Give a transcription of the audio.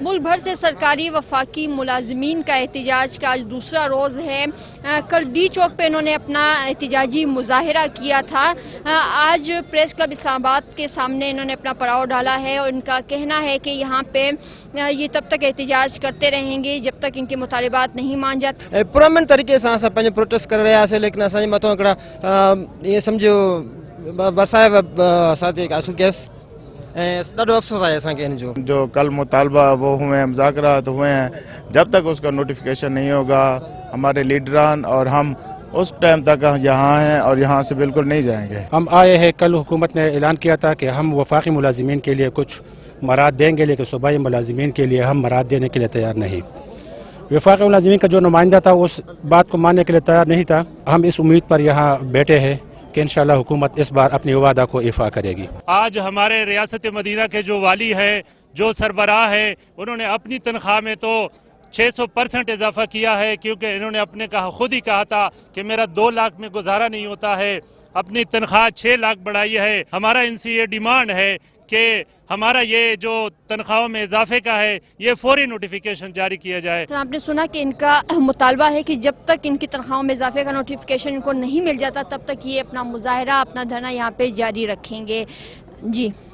ملک بھر سے سرکاری وفاقی ملازمین کا احتجاج کا آج دوسرا روز ہے۔ کل ڈی چوک پہ انہوں نے اپنا احتجاجی مظاہرہ کیا تھا۔ آج پریس کلب اسلام آباد کے سامنے انہوں نے اپنا پڑاؤ ڈالا ہے اور ان کا کہنا ہے کہ یہاں پہ یہ تب تک احتجاج کرتے رہیں گے جب تک ان کے مطالبات نہیں مان جاتے۔ پرامن طریقے سے اساں پنج پروٹیسٹ کر رہا ہے، لیکن اساں متوں کڑا یہ سمجھو بسائے ساتھی آسو کیس ڈاڈو افسوس ہے اساں کے ان جو کل مطالبہ وہ ہوئے ہیں، مذاکرات ہوئے ہیں، جب تک اس کا نوٹیفیکیشن نہیں ہوگا ہمارے لیڈران اور ہم اس ٹائم تک یہاں ہیں اور یہاں سے بالکل نہیں جائیں گے۔ ہم آئے ہیں، کل حکومت نے اعلان کیا تھا کہ ہم وفاقی ملازمین کے لیے کچھ مراد دیں گے، لیکن صوبائی ملازمین کے لیے ہم مراد دینے کے لیے تیار نہیں۔ وفاقی ملازمین کا جو نمائندہ تھا اس بات کو ماننے کے لیے تیار نہیں تھا۔ ہم اس امید پر یہاں بیٹھے ہیں کہ انشاءاللہ حکومت اس بار اپنی وعدہ کو ایفا کرے گی۔ آج ہمارے ریاست مدینہ کے جو والی ہے، جو سربراہ ہے، انہوں نے اپنی تنخواہ میں تو 600% اضافہ کیا ہے، کیونکہ انہوں نے خود ہی کہا تھا کہ میرا 2 لاکھ میں گزارا نہیں ہوتا ہے، اپنی تنخواہ 6 لاکھ بڑھائی ہے۔ ہمارا ان سے یہ ڈیمانڈ ہے کہ ہمارا یہ جو تنخواہوں میں اضافے کا ہے یہ فوری نوٹیفیکیشن جاری کیا جائے۔ آپ نے سنا کہ ان کا مطالبہ ہے کہ جب تک ان کی تنخواہوں میں اضافے کا نوٹیفیکیشن ان کو نہیں مل جاتا تب تک یہ اپنا مظاہرہ، اپنا دھرنا یہاں پہ جاری رکھیں گے۔ جی